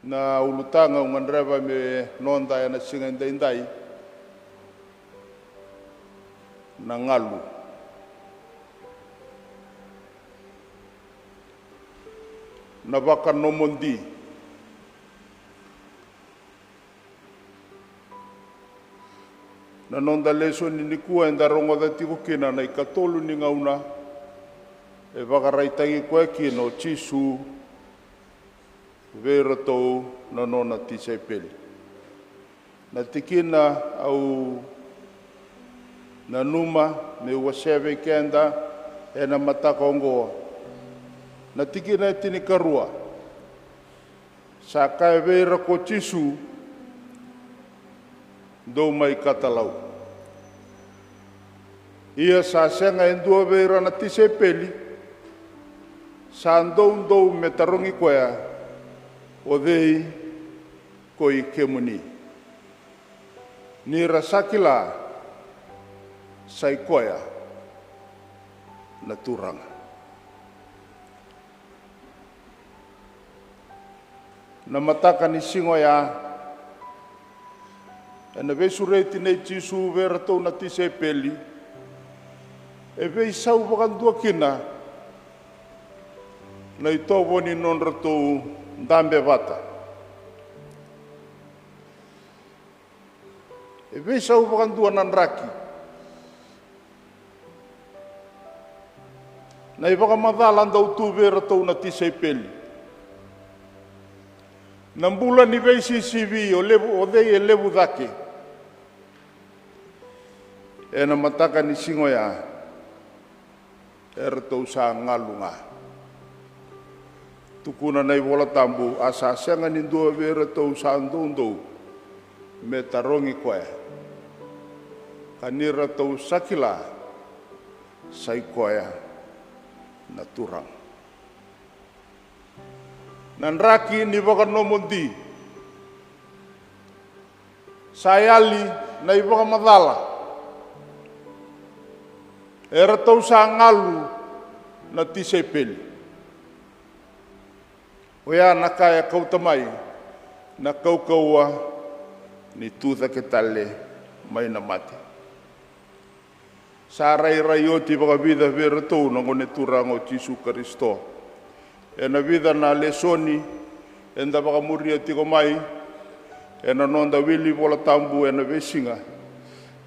na ulutanga umandreva me nonda ya na singa indai na ngalu. Na baka nomondi. Na nonda leso ni nikua enda rongo da tiko kina na ikatolu ni ngauna e baka raitangi koe kino chisu vera tau na nona tisai peli. Na tikina au na numa me waseve kenda e na mataka ongoa. Na tikina e tini karua. Sa kai vera ko chisu do mai katalau. Ia sa senga endua vera na tisai peli sa andou me tarongi koea o dei koi kemuni. Ni rasakila sai koea na turanga. Na mataka ni singo ya na vesu reiti nei tisu vera tau na tise peli e vei sau wakandua kina na itovo ni non ratou ndambe vata. E vei sau wakandua nanraki na i wakamadhalanda utu vera tau na tise peli. Nambula ni vei CCV o dei e levu dhake. E na mataka ni singo ya e ratou sa ngalunga. Tukuna nei wola tambu asa senga ni ndua vera tau sa andou me tarongi koe. Kanira tau sakila sai koe na turang. Nanraki ni waka nomondi. Sayali na i waka madhala. Era tau sa ngalu na tisai peli. Oia na kaya kautamai na kaukaua ni tuta ke tale mai na mate. Sa rai o ti waka vida vera tau na ngone turang o Jisu Karisto. E na vida na lesoni e nda waka muria tiko mai e na nonda wili wola tambu e na vesinga.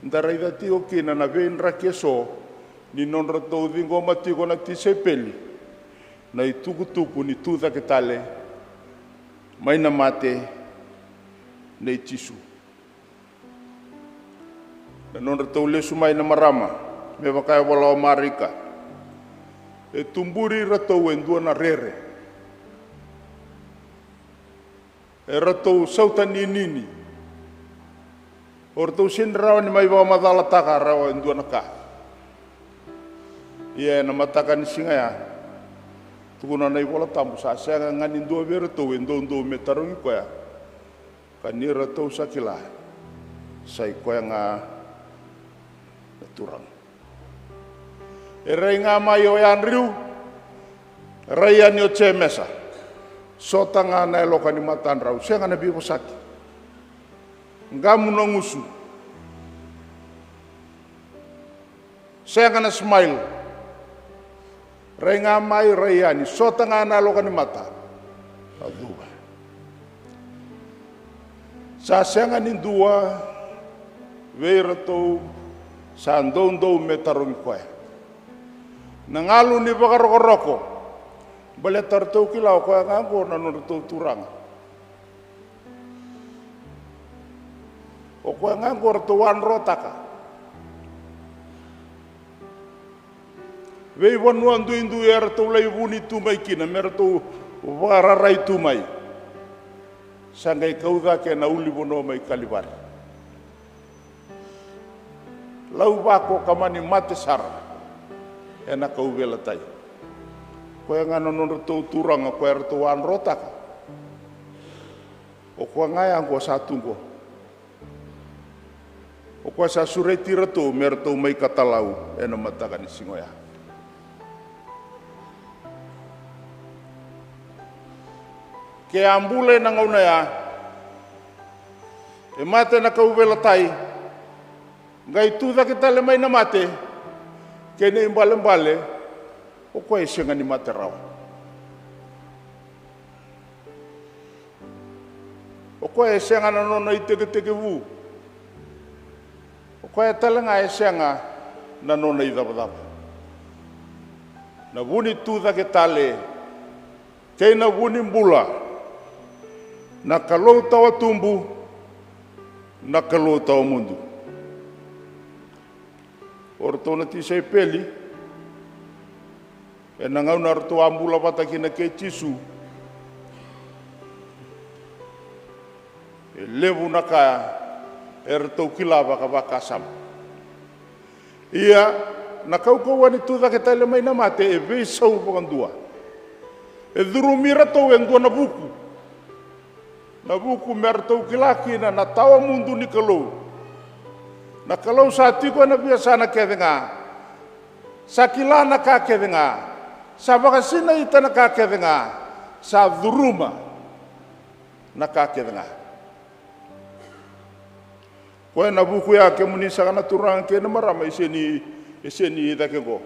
Nda raida tiko kina na venra keso ni non ratou vingo matiko na tisai peli. Na i tukutuku ni tuta ke tale mai na mate nei tisu. Na non ratou lesu mai na marama me wakaya wala o marika. E tumburi ratou e ndua na rere. E ratou sautani nini. O ratou sinrawa ni mai wama madhala taka rawa e ndua na ka. Ia e na mataka ni singa ya. Tukuna nei wala tambu sa senga ngani ndua vera tau e ndou me tarongi koea. Ka ni ratou sakila. Sai koea nga na turang. E rei ngā mai o Andrew, rei ani o Che Mesa. Sota ngā nai loka ni matanrau, senga na biho saki. Ngamu no ngusu. Senga na smile. Rei ngā mai rei ani, sota ngā nai loka ni mata. Adua. Sa senga ni dua, veira tau, sa ndou me tarongi koe. Na ngalu ni wakaroko-roko. Bale tartau kilau koe ngangko na nurtau turanga. O koe ngangko ratuan rotaka. Wei wanuan duindu e ratau lai wuni tumai kina, me ratau wararai tumai. Sangai kauda ke na uli wono mai kalibari. Lau wako kamani mate sara. E na kau vela tai. Koe ngana non ratou turanga, koe ratou an rotaka. O koe ngai angko sa tungko. O koe sa sureti ratou, me ratou mai katalau, e na mataka ni singoya. ke ambule na ngauna ya e mate na kauvela tai ngai tuza ke tale mai na mate ke ne mbale o koe senga ni mate rau o koe senga na nona i teke vu o koe tale nga e senga na nona i dapa na vuni tuza ke tale kei na vuni mbula na kalou tawa tumbu na kalou tawa mundu ora tona tisai peli e na ngau na roto ambula patakina ke tisu e levu na ka e roto kilava ka vakasam ia na kaukau ani tuza ke tale mai na mate e vei sau pakandua e dhurumira tau e ndua na buku mera tau kilaki na tawa mundu ni kalou na kalau sa tiko na biasa na kedenga sa kilana ka kedenga sa vakasina ita na ka kedenga sa dhuruma na ka kedenga koe na buku ya ke munisa kana turang ke na marama iseni ita ke go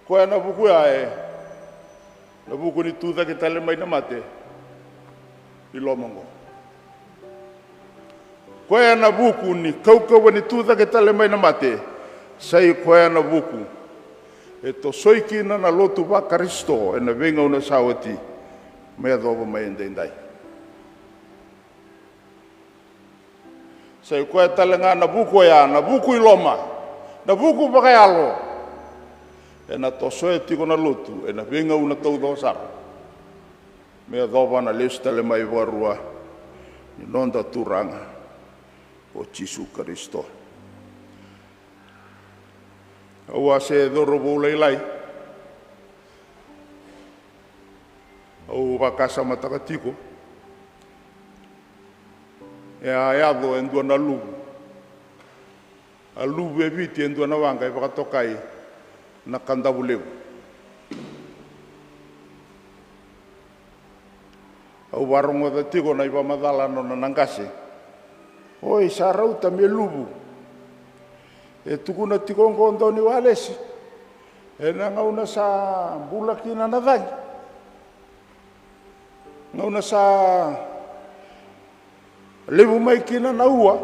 koe na buku ya na buku ni tuza ke tale mai na mate i lomongo koe na buku ni kaukau ni tuza ke tale mai na mate sai koe na buku e to soiki na lotu wa Kristo e na venga una sawati me dovo mai ndai sai koe tale nga na buku ya na buku i loma na buku bakayalo e na to soeti ko na lotu e na venga una tau dosar me dovo na lista le mai warua ni nonda turanga o Jesu Kristo. Awa se dorobo leilai. Au vakasa matakatiko. E ayado endua na lubu. A lubu e viti endua na wanga e vakatokai na kandavuleu. Au warongo da tiko na iwa madala no na nangase. Oi sa rauta me lubu e tukuna tikongo ndoni walesi e na ngauna sa bula kina na vangi ngauna sa levu mai kina na ua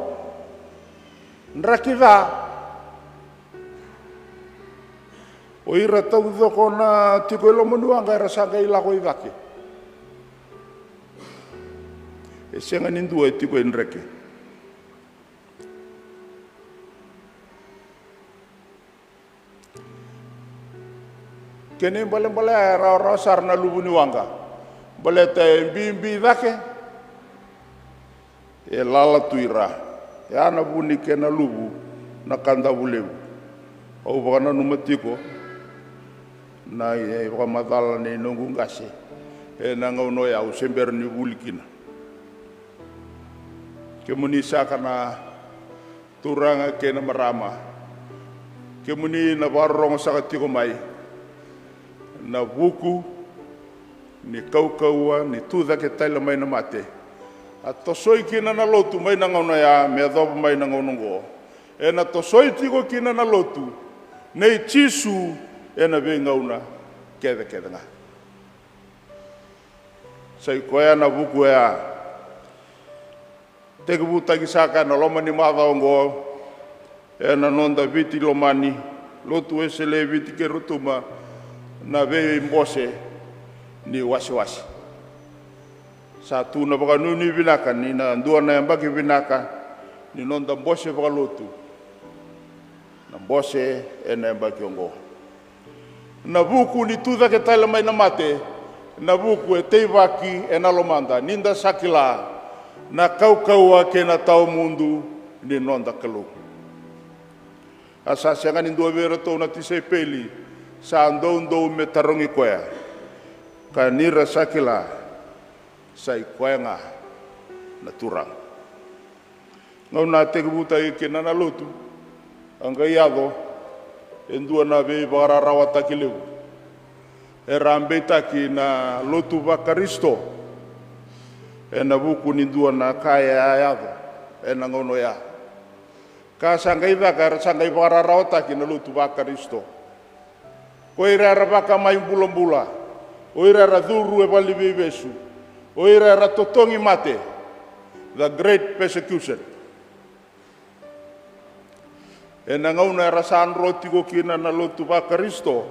nrakiva o ira tau dhoko na tiko ilo manuanga e rasanga ilako i vake e senga nindua e tiko e nreke kene bale rao sarna lubu ni wanga bale te bimbi dake e lala tuira e ana buni kena lubu na kanda buleu au bana numatiko na e ramadala ne nongu ngase e na ngono ya u sember ni bulikina ke muni sakana turanga kena marama ke muni na barong sakatiko mai na buku ni kaukaua ni tuza ke taila mai na mate a tosoi kina na lotu mai na ngauna ya me adobo mai na ngaunongo e na tosoi tiko kina na lotu nei tisu e na ve ngauna kede nga sai koea na buku ya te kubutaki saka na loma ni madaongo e na nonda viti lomani lotu esele viti ke rutuma na ve mbose ni wasi sa tu na baka nuni vinaka ni na ndua na yambaki vinaka ni nonda mbose baka lotu na mbose e na yambaki ongo na buku ni tuza ke taila mai na mate na buku e teivaki e na lomanda ninda sakila na kaukaua ke na tau mundu ni nonda kalu asa sianga ni ndua vera tau na tisei peli sa andou me tarongi koea ka nira sakila sai koenga na turang ngau na te kubuta i ke nana lotu anga iado endua na vei vararawa takileu e rambe taki na lotu va Kristo e na vuku ni dua na kaya ayado e na ngono ya ka sangai vaka sangai vararao taki na lutu va Kristo ko ira vaka mai bula o ira dhuru e vali vivesu o ira totongi mate the great persecution e na ngauna era sanro tiko kina na lutu va Kristo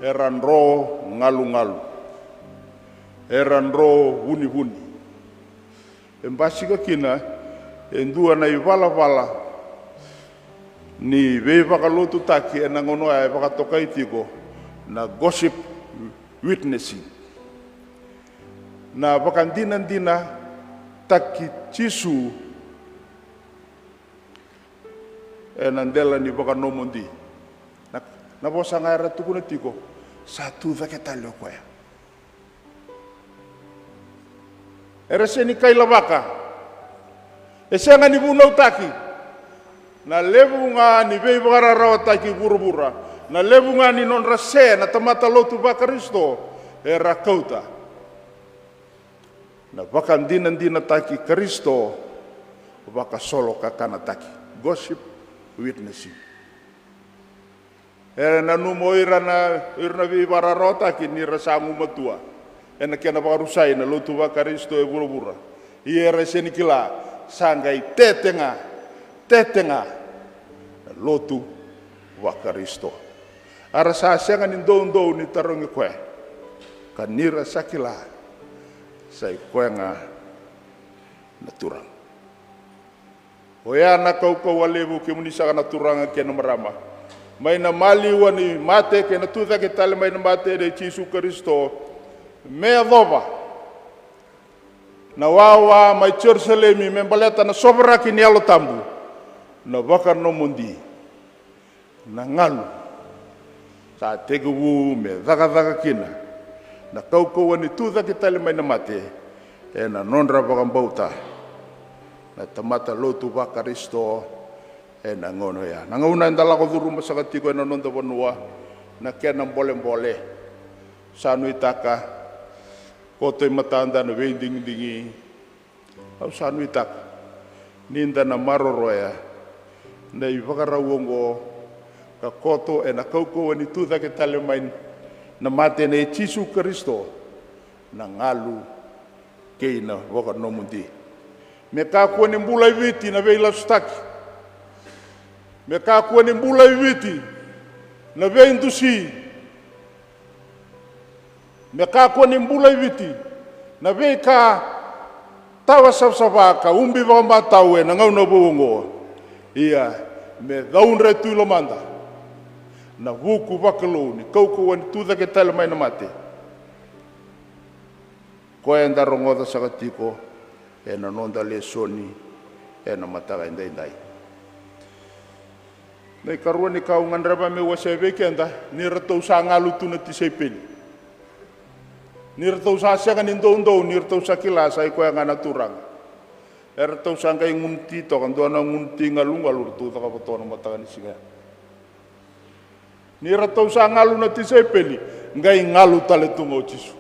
era nro ngalu era nro huni e mbasika kina e ndua na i vala ni ve vakalotu taki e na ngono e vakatoka itiko na gossip witnessing na vakandina taki chisu e nandela ni vakanomondi na bosa ngaira tukuna tiko satu vaketalo koya era seni kaila vaka e senga ni bunau taki na levu nga ni vei vararao taki burubura na levu nga ni non rase na tamata lotu va Kristo era kauta na vakandina taki Kristo vaka solo kakana taki gossip witnessing era na numo irana vei vararao taki ni rasangu matua e na kena vakarusai na lotu va Kristo e burubura i era seni kila sangai tetenga lotu wa Kristo ara sa senga ni ndou ni tarongi koe kanira sakila sai koenga na turang oya na kau walevu ke munisa na turanga ke na marama mai na mali wani mate ke na tuta ke tale mai na mate de Yesu Kristo me adova na wawa mai Jerusalem me baleta na sobra ki ni alo tambu na bakar no mundi na ngalu sa teguwu me daga kina na kau wani tuta ke tale mai na mate e na nonra bakambauta na tamata lotu va Kristo e na ngono ya na ngauna ndala ko duru masakati ko na nonda bonua na kena mbole sanu itaka koto matanda na dingi au sanu itaka ninda na maroro ya na ivakara wongo ka koto e na kauko ni tuta ke tale mai na mate na Yesu Kristo na ngalu keina waka no mundi me ka ko ni mbula viti na veila staki me ka ko ni mbula viti na veindusi me ka ko ni mbula viti na veika tawa sabsabaka umbi va matawe na ngau no bongo ia me daunre tu lo manda na vuku vakalo ni kauko wan tu da ke tele mai na mate ko enda rongo da sakatiko e na nonda le soni e na mataga indai nei karua ni kau ngandraba me wasebe kenda ni ratou sa ngalu tu na tisepeli ni ratou sa senga ni ndo ni ratou sa kila sai ko ngana turang e ratou sa ngai ngunti to kan dona ngunti ngalungalu tu ta ka botona mataga ni singa ni ratou sa ngalu na tisepeli ngai ngalu tale tungo Yesu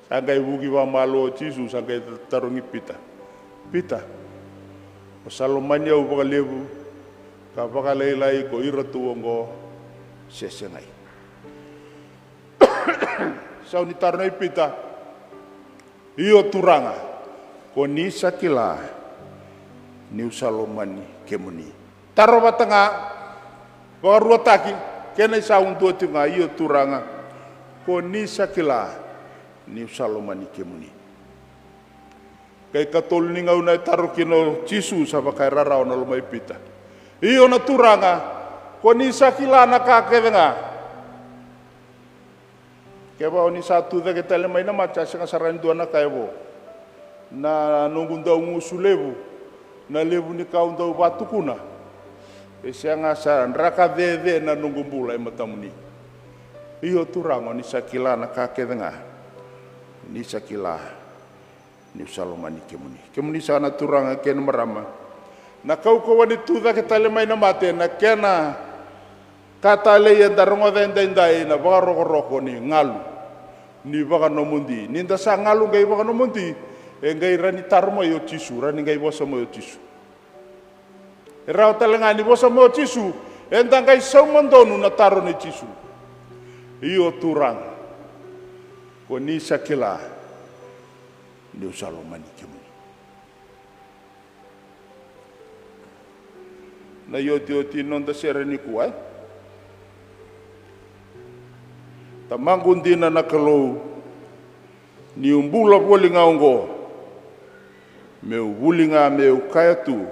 sangai wugi wa malo Yesu sangai tarongi pita o salomania u bakalevu ka bakaleilai ko iratu ongo sesengai sau ni tarongi pita iyo turanga ko ni sakila ni salomani kemuni taro batanga baru taki kena sa untu tinga iyo turanga ko ni sakila ni salomani kemuni kai katol ni ngau na taro kino Yesu sa bakai rarao na lumai pita iyo na turanga ko ni sakila na kakevenga keba ni satu da kita le mai na macha sa saran dua na kaibo na nungunda ngusulevu na levu ni kau ndau batukuna e sianga sa raka dede na nungumbula e matamuni iyo turanga ni sakila na kakevenga ni sakila ni salomani kemuni sana turanga ken marama na kau ko wani tuda kita le mai na mate na kena kata le ya darongo dendai na baroko roko ni ngalu ni waka no mundi ninda sa ngalu ngai waka no mundi e ngai rani tarmo yo tisu rani ngai bosa mo yo tisu e rao talenga ni bosa mo yo tisu e nda ngai sau mandonu na taro ni tisu iyo turang ko ni sakila ni usalomani kemu na yoti nonda sereni kuai tamangundina na kalou ni umbula wolinga ongo meu wulinga meu kayatu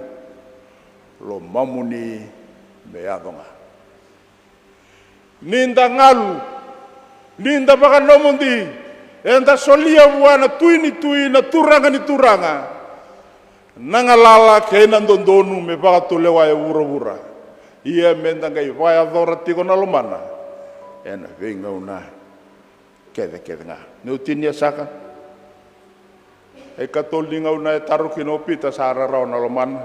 lo mamuni me adonga ninda ngalu ninda baka nomundi enda solia wana tui na turanga ni turanga nangalala kena ndondonu me baka tulewa e wura ia menda ngai vai adora tiko na lomana ena venga una kede nga no tinia saka e katolinga una e taruki no pita sara ra na lomana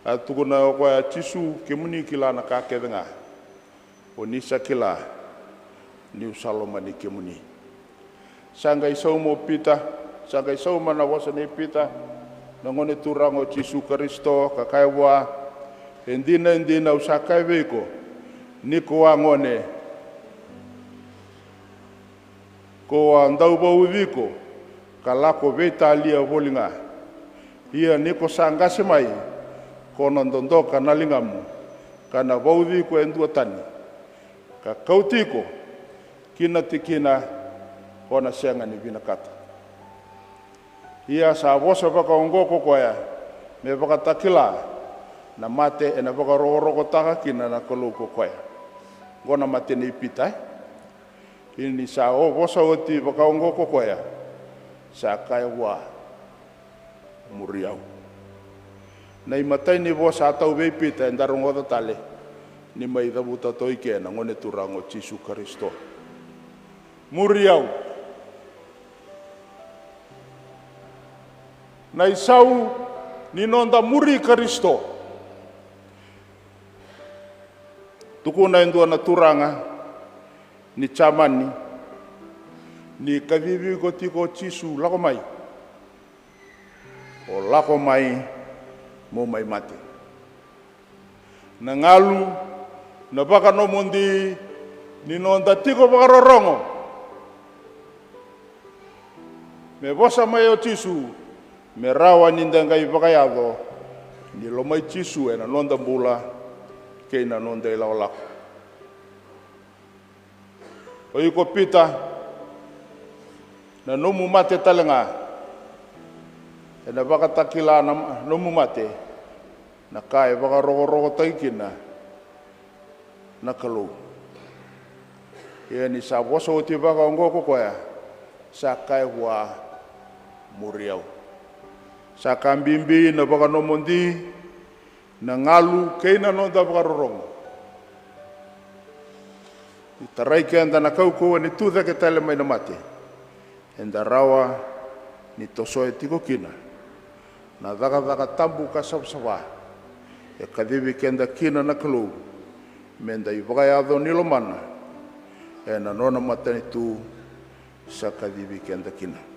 atu na ko tisu kemuni kila na ka kede nga onisa kila ni usalomani kemuni sanga isau mo pita sanga isau mana wasa ne pita nangone turango tisu Kristo kakaiwa endina usakai veko niko angone ko andau bau viko kalako vetalia volinga ia niko sanga semai kono ndondo kanalingamu kana bau viko endua tani ka kautiko kina tikina kona senga ni vina kata ia sa vosa baka ongoko koya me baka takila na mate ena baka roko taka kina na koloko koya gona mate ni pita ini sa o vosa oti baka ongoko koya sa kai wa muriau na imatai ni vosa atau be pita endarongo tale ni mai da buta toike na ngone turango Yesu Kristo muriau na isau ni nonda muri Kristo tukuna endua na turanga ni chamani ni kavivi gotiko Yesu lako mai o lako mai mo mai mate na ngalu na baka no mundi ni nonda tiko baka rorongo me bosa mai o Yesu me rawa ninda ngai baka yado ni lo mai Yesu ena nonda bula ke na nonda ila ola o iko pita na nomu mate talenga ena baka takila na nomu mate na kai baka rogo taikina na kalu ia ni sa boso ti baka ngoko koya sa kai wa muriau sa kambimbi na baka nomondi na ngalu keina nonda baka rorong itarai ke anda na kauko ni tuda ke tele mai na mate enda rawa ni tosoe tiko kina na daga tambu ka sabsawa e kadivi kenda kina na kalu menda i vagayado ni lomana e na nona matani tu sa kadivi kenda kina